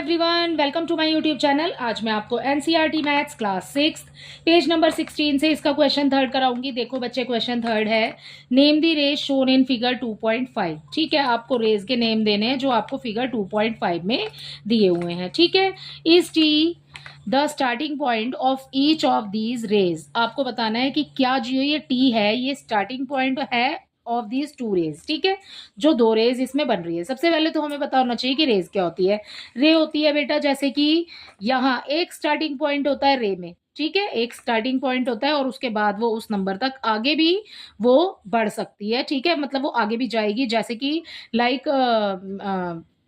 Everyone, welcome to my YouTube channel. आज मैं आपको NCERT maths class 6 page number 16 से इसका क्वेश्चन थर्ड कराऊंगी। देखो बच्चे, क्वेश्चन थर्ड है, name the rays shown in figure 2.5। ठीक है, आपको रेज के नेम देने हैं जो आपको फिगर 2.5 में दिए हुए हैं। ठीक है, is T the starting point of each of these raise. आपको बताना है कि क्या जो ये टी है ये स्टार्टिंग पॉइंट है ऑफ दीज टू रेज। ठीक है, जो दो रेज इसमें बन रही है। सबसे पहले तो हमें पता होना चाहिए कि रेज क्या होती है। रे होती है बेटा, जैसे कि यहाँ एक स्टार्टिंग पॉइंट होता है रे में। ठीक है, एक स्टार्टिंग पॉइंट होता है और उसके बाद वो उस नंबर तक आगे भी वो बढ़ सकती है। ठीक है, मतलब वो आगे भी जाएगी, जैसे कि लाइक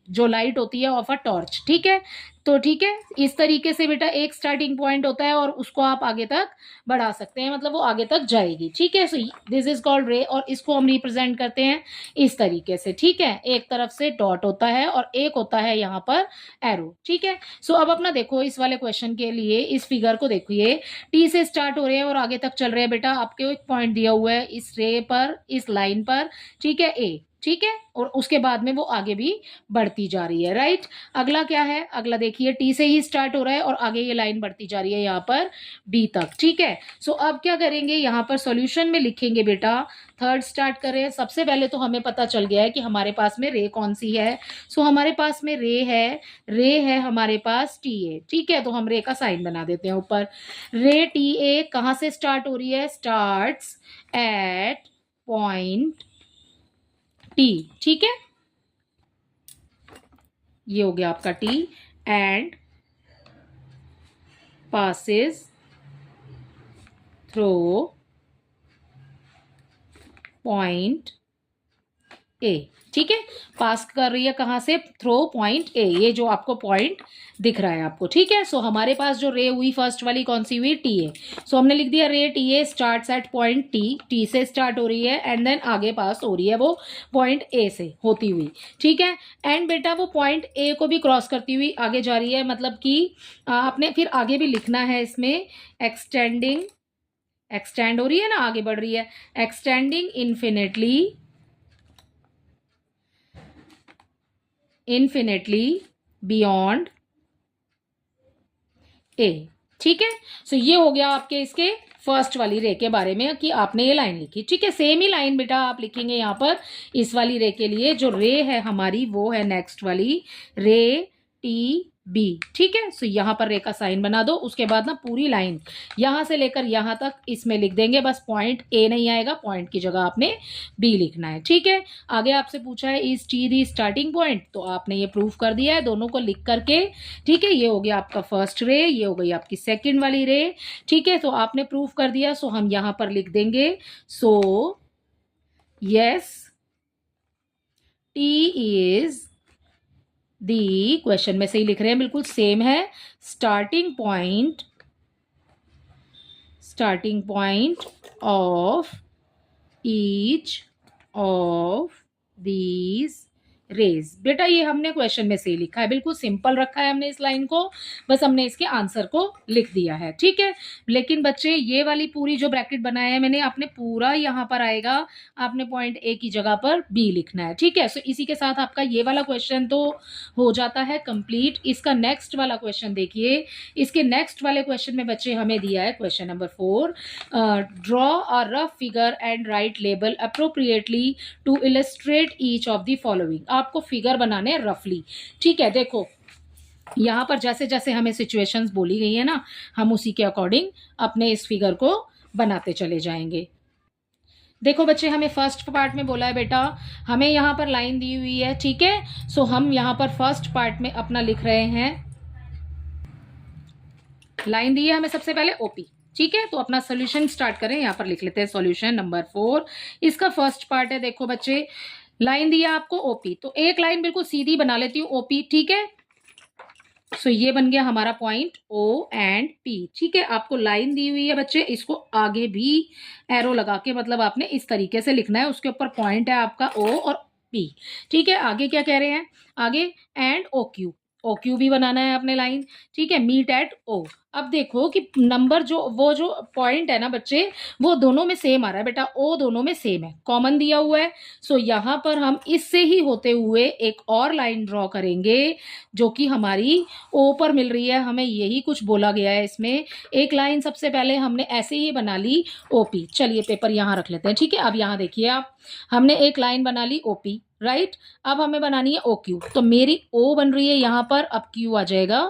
जो लाइट होती है ऑफ अ टॉर्च। ठीक है, तो ठीक है, इस तरीके से बेटा एक स्टार्टिंग पॉइंट होता है और उसको आप आगे तक बढ़ा सकते हैं, मतलब वो आगे तक जाएगी। ठीक है, सो दिस इज कॉल्ड रे और इसको हम रिप्रेजेंट करते हैं इस तरीके से। ठीक है, एक तरफ से डॉट होता है और एक होता है यहाँ पर एरो। ठीक है, सो अब अपना देखो इस वाले क्वेश्चन के लिए इस फिगर को देखिए, टी से स्टार्ट हो रहे हैं और आगे तक चल रहे हैं। बेटा आपके एक पॉइंट दिया हुआ है इस रे पर, इस लाइन पर। ठीक है, ए। ठीक है, और उसके बाद में वो आगे भी बढ़ती जा रही है। राइट, अगला क्या है, अगला देखिए टी से ही स्टार्ट हो रहा है और आगे ये लाइन बढ़ती जा रही है यहाँ पर बी तक। ठीक है, सो अब क्या करेंगे, यहाँ पर सॉल्यूशन में लिखेंगे बेटा। थर्ड स्टार्ट करें, सबसे पहले तो हमें पता चल गया है कि हमारे पास में रे कौन सी है। सो हमारे पास में रे है हमारे पास टी ए। ठीक है, तो हम रे का साइन बना देते हैं ऊपर। रे टी ए कहाँ से स्टार्ट हो रही है, स्टार्ट्स एट पॉइंट टी। ठीक है, ये हो गया आपका T and passes through point A. ठीक है, पास कर रही है कहां से, थ्रो पॉइंट ए, ये जो आपको पॉइंट दिख रहा है आपको। ठीक है, सो हमारे पास जो रे हुई फर्स्ट वाली कौन सी हुई, टी ए। सो हमने लिख दिया रे T A starts at point T, T से स्टार्ट हो रही है एंड देन आगे पास हो रही है वो पॉइंट ए से होती हुई। ठीक है, एंड बेटा वो पॉइंट ए को भी क्रॉस करती हुई आगे जा रही है, मतलब कि आपने फिर आगे भी लिखना है इसमें एक्सटेंडिंग, एक्सटेंड हो रही है ना, आगे बढ़ रही है, एक्सटेंडिंग इन्फिनेटली बियॉन्ड ए। ठीक है, सो ये हो गया आपके इसके फर्स्ट वाली रे के बारे में कि आपने ये लाइन लिखी। ठीक है, सेम ही लाइन बेटा आप लिखेंगे यहाँ पर इस वाली रे के लिए। जो रे है हमारी वो है नेक्स्ट वाली रे टी बी। ठीक है, सो यहाँ पर रे का साइन बना दो। उसके बाद ना पूरी लाइन यहाँ से लेकर यहाँ तक इसमें लिख देंगे, बस पॉइंट ए नहीं आएगा, पॉइंट की जगह आपने बी लिखना है। ठीक है, आगे आपसे पूछा है is T the starting point, तो आपने ये प्रूफ कर दिया है दोनों को लिख करके। ठीक है, ये हो गया आपका फर्स्ट रे, ये हो गई आपकी सेकेंड वाली रे। ठीक है, तो आपने प्रूफ कर दिया, सो हम यहाँ पर लिख देंगे so yes T is the, question में से ही लिख रहे हैं, बिल्कुल सेम है, starting point of each of these raise. बेटा ये हमने क्वेश्चन में से ही लिखा है, बिल्कुल सिंपल रखा है हमने इस लाइन को, बस हमने इसके आंसर को लिख दिया है। ठीक है, लेकिन बच्चे ये वाली पूरी जो ब्रैकेट बनाया है मैंने, आपने पूरा यहाँ पर आएगा, आपने पॉइंट ए की जगह पर बी लिखना है। ठीक है, सो इसी के साथ आपका ये वाला क्वेश्चन तो हो जाता है कंप्लीट। इसका नेक्स्ट वाला क्वेश्चन देखिए, इसके नेक्स्ट वाले क्वेश्चन में बच्चे हमें दिया है question number 4, draw a rough figure and write label appropriately to illustrate each of the following. आपको फिगर बनाने हैं रफली। ठीक है, देखो यहां पर जैसे जैसे हमें सिचुएशंस बोली गई है ना, हम उसी के अकॉर्डिंग अपने इस फिगर को बनाते चले जाएंगे। देखो बच्चे, हमें फर्स्ट पार्ट में बोला है बेटा, हमें यहां पर लाइन दी हुई है। ठीक है, सो हम यहां पर फर्स्ट पार्ट में अपना लिख रहे हैं, लाइन दी है हमें सबसे पहले ओपी। ठीक है, तो अपना सोल्यूशन स्टार्ट करें, यहां पर लिख लेते हैं सोल्यूशन नंबर 4। इसका फर्स्ट पार्ट है, देखो बच्चे लाइन दिया आपको ओपी, तो एक लाइन बिल्कुल सीधी बना लेती हूँ ओपी। ठीक है, सो ये बन गया हमारा पॉइंट ओ एंड पी। ठीक है, आपको लाइन दी हुई है बच्चे, इसको आगे भी एरो लगा के, मतलब आपने इस तरीके से लिखना है, उसके ऊपर पॉइंट है आपका ओ और पी। ठीक है, आगे क्या कह रहे हैं, आगे and O Q, O Q भी बनाना है आपने लाइन। ठीक है, मीट एट ओ, अब देखो कि नंबर जो वो जो पॉइंट है ना बच्चे, वो दोनों में सेम आ रहा है बेटा, ओ दोनों में सेम है, कॉमन दिया हुआ है। सो यहां पर हम इससे ही होते हुए एक और लाइन ड्रॉ करेंगे जो कि हमारी ओ पर मिल रही है, हमें यही कुछ बोला गया है इसमें। एक लाइन सबसे पहले हमने ऐसे ही बना ली ओपी। चलिए पेपर यहां रख लेते हैं, ठीक है। अब यहां देखिए आप, हमने एक लाइन बना ली ओपी, राइट। अब हमें बनानी है ओ क्यू, तो मेरी ओ बन रही है यहां पर, अब क्यू आ जाएगा,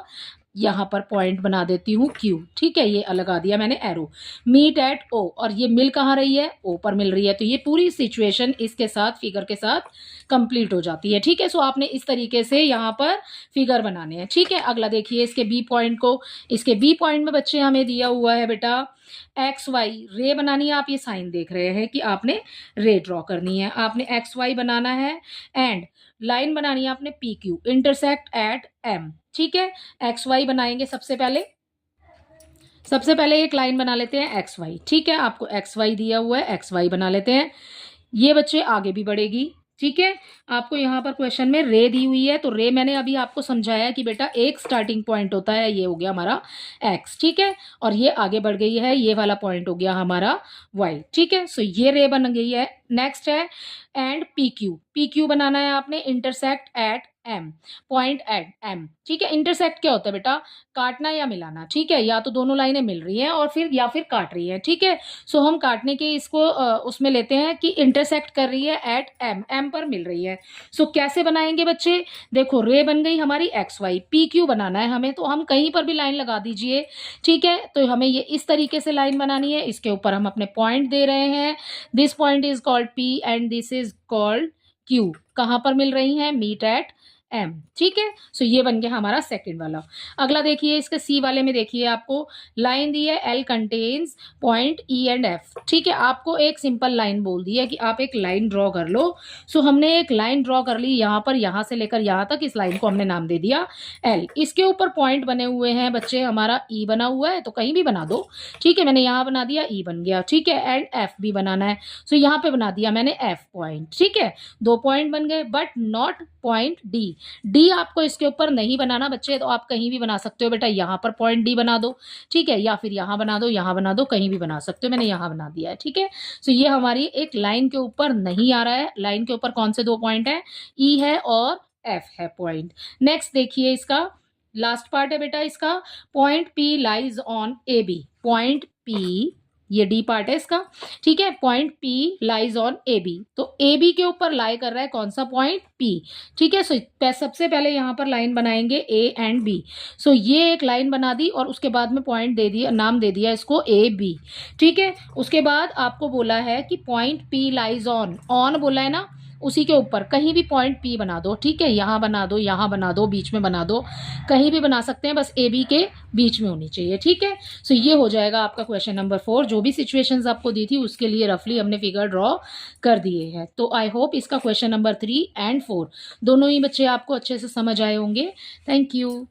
यहां पर पॉइंट बना देती हूँ क्यू, ठीक है। ये लगा दिया मैंने एरो, मीट एट ओ, और ये मिल कहाँ रही है, ओ पर मिल रही है। तो ये पूरी सिचुएशन इसके साथ, फिगर के साथ कंप्लीट हो जाती है, ठीक है। सो आपने इस तरीके से यहाँ पर फिगर बनाने हैं, ठीक है। अगला देखिए इसके बी पॉइंट को, इसके बी पॉइंट में बच्चे हमें दिया हुआ है बेटा एक्स वाई, रे बनानी है। आप ये साइन देख रहे हैं कि आपने रे ड्रॉ करनी है, आपने एक्स वाई बनाना है, एंड लाइन बनानी है आपने P Q, intersect at M, ठीक है। एक्स वाई बनाएंगे सबसे पहले एक लाइन बना लेते हैं एक्स वाई, ठीक है। आपको एक्स वाई दिया हुआ है, एक्स वाई बना लेते हैं। ये बच्चे आगे भी बढ़ेगी, ठीक है। आपको यहाँ पर क्वेश्चन में रे दी हुई है, तो रे मैंने अभी आपको समझाया कि बेटा एक स्टार्टिंग पॉइंट होता है, ये हो गया हमारा एक्स, ठीक है। और ये आगे बढ़ गई है, ये वाला पॉइंट हो गया हमारा वाई, ठीक है। सो ये रे बन गई है। नेक्स्ट है एंड पी क्यू बनाना है आपने, intersect at M, point at M, ठीक है। इंटरसेक्ट क्या होता है बेटा, काटना या मिलाना, ठीक है। या तो दोनों लाइनें मिल रही हैं और फिर या फिर काट रही हैं, ठीक है। सो हम काटने के इसको उसमें लेते हैं कि इंटरसेक्ट कर रही है एट एम, एम पर मिल रही है। सो कैसे बनाएंगे बच्चे, देखो रे बन गई हमारी एक्स वाई, पी क्यू बनाना है हमें, तो हम कहीं पर भी लाइन लगा दीजिए, ठीक है। तो हमें ये इस तरीके से लाइन बनानी है, इसके ऊपर हम अपने पॉइंट दे रहे हैं। This point is called P and this is called Q, कहां पर मिल रही हैं, मीट एट एम, ठीक है। सो ये बन गया हमारा सेकंड वाला। अगला देखिए इसके सी वाले में, देखिए आपको लाइन दी है L contains point E and F, ठीक है। आपको एक सिंपल लाइन बोल दी है कि आप एक लाइन ड्रॉ कर लो। सो हमने एक लाइन ड्रॉ कर ली यहाँ पर, यहाँ से लेकर यहाँ तक, इस लाइन को हमने नाम दे दिया एल। इसके ऊपर पॉइंट बने हुए हैं बच्चे, हमारा ई बना हुआ है, तो कहीं भी बना दो, ठीक है। मैंने यहाँ बना दिया, ई बन गया, ठीक है। एंड एफ भी बनाना है, सो यहाँ पे बना दिया मैंने एफ पॉइंट, ठीक है। दो पॉइंट बन गए, but not point D. D आपको इसके ऊपर नहीं बनाना बच्चे, तो आप कहीं भी बना सकते हो बेटा, यहाँ पर पॉइंट डी बना दो, ठीक है। या फिर यहाँ बना दो, यहाँ बना दो, कहीं भी बना सकते हो, मैंने यहाँ बना दिया है, ठीक है। सो ये हमारी एक लाइन के ऊपर नहीं आ रहा है। लाइन के ऊपर कौन से दो पॉइंट है, ई है और एफ है पॉइंट। नेक्स्ट देखिए इसका लास्ट पार्ट है बेटा, इसका point P lies on A B, point P, ये डी पार्ट है इसका, ठीक है। Point P lies on A B, तो ए बी के ऊपर लाई कर रहा है कौन सा पॉइंट, पी, ठीक है। सो सबसे पहले यहां पर लाइन बनाएंगे ए एंड बी। सो ये एक लाइन बना दी और उसके बाद में पॉइंट दे दिया, नाम दे दिया इसको ए बी, ठीक है। उसके बाद आपको बोला है कि point P lies on, on बोला है ना, उसी के ऊपर कहीं भी पॉइंट पी बना दो, ठीक है। यहाँ बना दो, यहाँ बना दो, बीच में बना दो, कहीं भी बना सकते हैं, बस ए बी के बीच में होनी चाहिए, ठीक है। सो ये हो जाएगा आपका क्वेश्चन नंबर 4। जो भी सिचुएशंस आपको दी थी उसके लिए रफली हमने फिगर ड्रॉ कर दिए हैं। तो आई होप इसका क्वेश्चन नंबर 3 एंड 4 दोनों ही बच्चे आपको अच्छे से समझ आए होंगे। Thank you.